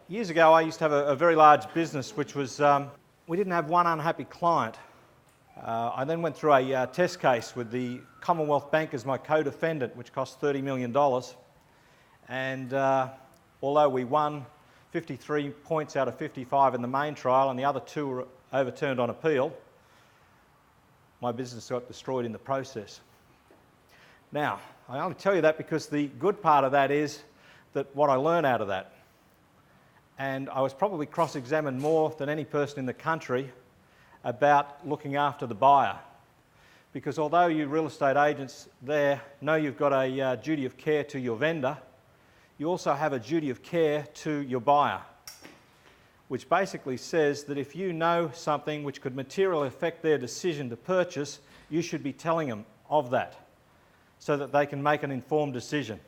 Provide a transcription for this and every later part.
Years ago, I used to have a very large business, which was, we didn't have one unhappy client. I then went through a test case with the Commonwealth Bank as my co-defendant, which cost $30 million. And although we won 53 points out of 55 in the main trial and the other 2 were overturned on appeal, my business got destroyed in the process. Now, I only tell you that because the good part of that is that what I learned out of that. And I was probably cross-examined more than any person in the country about looking after the buyer. Because although you real estate agents there know you've got a duty of care to your vendor, you also have a duty of care to your buyer, which basically says that if you know something which could materially affect their decision to purchase, you should be telling them of that so that they can make an informed decision.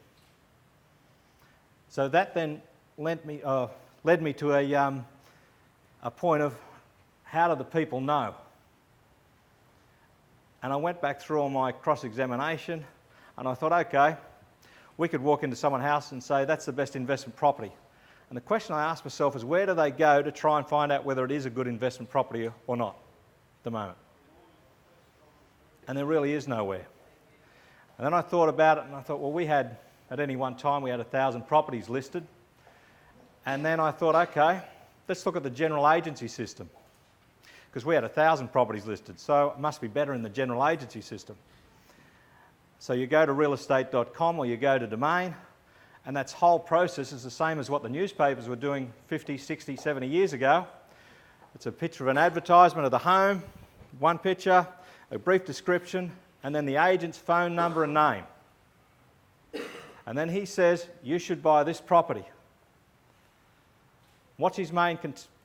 So that then led me to a point of how do the people know? And I went back through all my cross-examination and I thought, okay, we could walk into someone's house and say that's the best investment property. And the question I asked myself is where do they go to try and find out whether it is a good investment property or not at the moment? And there really is nowhere. And then I thought about it and I thought, well, at any one time we had 1,000 properties listed. And then I thought, okay, let's look at the general agency system. Because we had 1,000 properties listed, so it must be better in the general agency system. So you go to real8.com or you go to Domain, and that whole process is the same as what the newspapers were doing 50, 60, 70 years ago. It's a picture of an advertisement of the home, one picture, a brief description, and then the agent's phone number and name. And then he says, you should buy this property. What's his main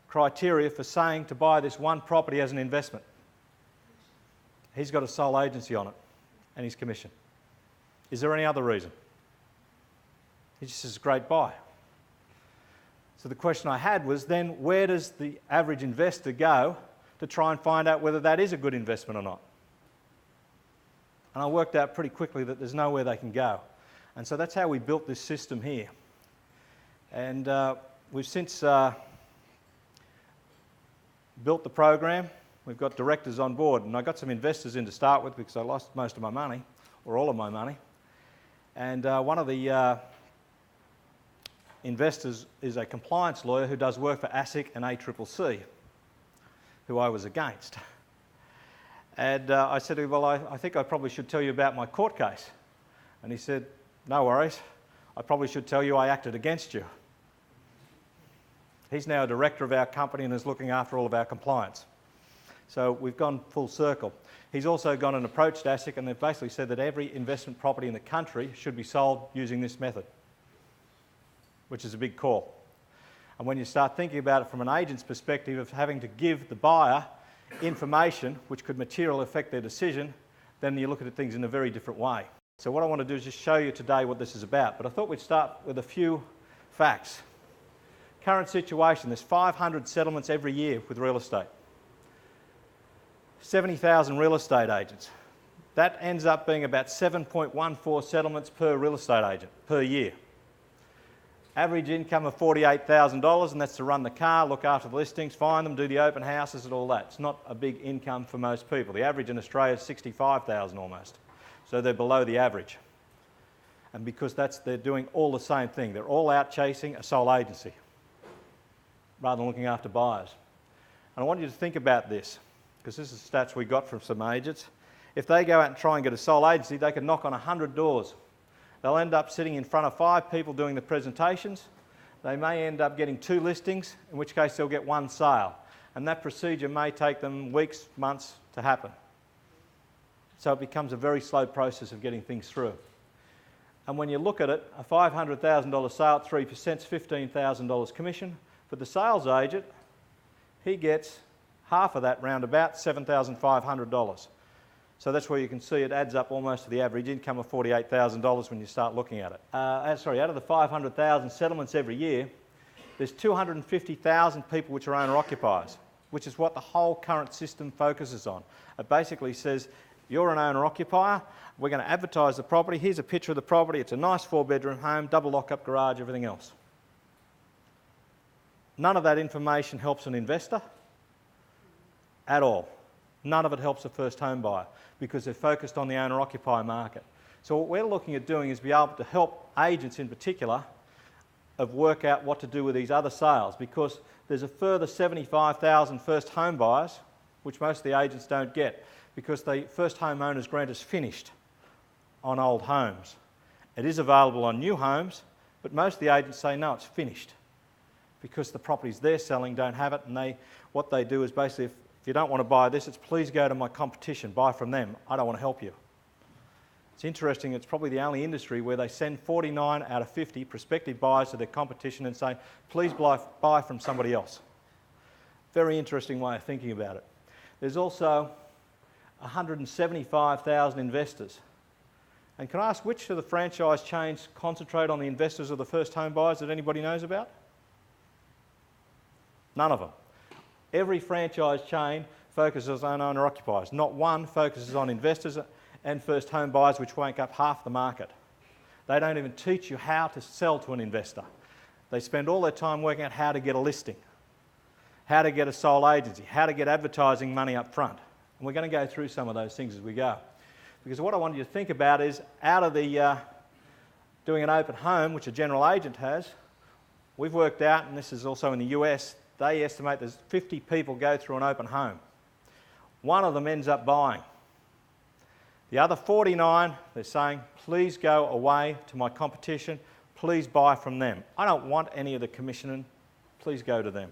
criteria for saying to buy this one property as an investment? He's got a sole agency on it and his commission. Is there any other reason? He just says, great buy. So the question I had was then, where does the average investor go to try and find out whether that is a good investment or not? And I worked out pretty quickly that there's nowhere they can go. And so that's how we built this system here. And we've since built the program. We've got directors on board, and I got some investors in to start with because I lost most of my money, or all of my money. And one of the investors is a compliance lawyer who does work for ASIC and ACCC, who I was against. And I said to him, well, I think I probably should tell you about my court case. And he said, no worries, I probably should tell you I acted against you. He's now a director of our company and is looking after all of our compliance. So we've gone full circle. He's also gone and approached ASIC and they've basically said that every investment property in the country should be sold using this method, which is a big call. And when you start thinking about it from an agent's perspective of having to give the buyer information which could materially affect their decision, then you look at things in a very different way. So what I want to do is just show you today what this is about. But I thought we'd start with a few facts. Current situation, there's 500 settlements every year with real estate. 70,000 real estate agents. That ends up being about 7.14 settlements per real estate agent per year. Average income of $48,000, and that's to run the car, look after the listings, find them, do the open houses and all that. It's not a big income for most people. The average in Australia is $65,000 almost. So they're below the average. And because they're doing all the same thing. They're all out chasing a sole agency rather than looking after buyers. And I want you to think about this, because this is stats we got from some agents. If they go out and try and get a sole agency, they can knock on 100 doors. They'll end up sitting in front of 5 people doing the presentations. They may end up getting 2 listings, in which case they'll get 1 sale. And that procedure may take them weeks, months to happen. So it becomes a very slow process of getting things through. And when you look at it, a $500,000 sale at 3% is $15,000 commission. For the sales agent, he gets half of that round about $7,500. So that's where you can see it adds up almost to the average income of $48,000 when you start looking at it. Out of the 500,000 settlements every year, there's 250,000 people which are owner-occupiers, which is what the whole current system focuses on. It basically says, you're an owner-occupier, we're going to advertise the property, here's a picture of the property, it's a nice 4-bedroom home, double lock-up garage, everything else. None of that information helps an investor at all. None of it helps a first home buyer because they're focused on the owner-occupier market. So what we're looking at doing is be able to help agents in particular of work out what to do with these other sales, because there's a further 75,000 first home buyers, which most of the agents don't get, because the first home owner's grant is finished on old homes. It is available on new homes, but most of the agents say no, it's finished, because the properties they're selling don't have it, and what they do is basically, if you don't want to buy this, it's please go to my competition, buy from them, I don't want to help you. It's interesting, it's probably the only industry where they send 49 out of 50 prospective buyers to their competition and say, please buy from somebody else. Very interesting way of thinking about it. There's also 175,000 investors. And can I ask, which of the franchise chains concentrate on the investors of the first home buyers that anybody knows about? None of them. Every franchise chain focuses on owner-occupiers. Not one focuses on investors and first home buyers, which make up half the market. They don't even teach you how to sell to an investor. They spend all their time working out how to get a listing, how to get a sole agency, how to get advertising money up front. And we're going to go through some of those things as we go. Because what I want you to think about is, out of the doing an open home, which a general agent has, we've worked out, and this is also in the US, they estimate there's 50 people go through an open home. One of them ends up buying. The other 49, they're saying, please go away to my competition, please buy from them. I don't want any of the commissioning, please go to them.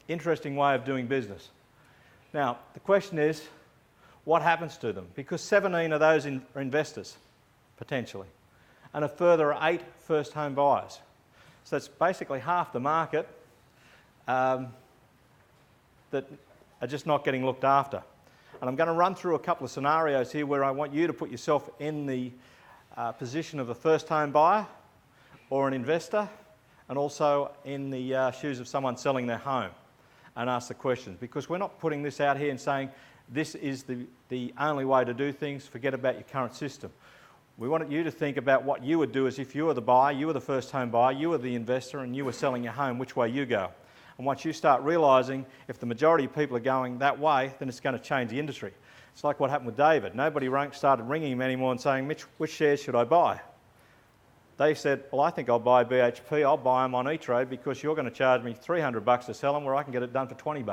Interesting way of doing business. Now, the question is, what happens to them? Because 17 of those are investors, potentially, and a further 8 first home buyers. So it's basically half the market that are just not getting looked after. And I'm going to run through a couple of scenarios here where I want you to put yourself in the position of a first home buyer or an investor, and also in the shoes of someone selling their home, and ask the questions. Because we're not putting this out here and saying this is the only way to do things, forget about your current system. We want you to think about what you would do as if you were the buyer, you were the first home buyer, you were the investor, and you were selling your home, which way you go. And once you start realising if the majority of people are going that way, then it's going to change the industry. It's like what happened with David. Nobody started ringing him anymore and saying, Mitch, which shares should I buy? They said, well, I think I'll buy BHP, I'll buy them on E-Trade because you're going to charge me $300 to sell them where I can get it done for $20.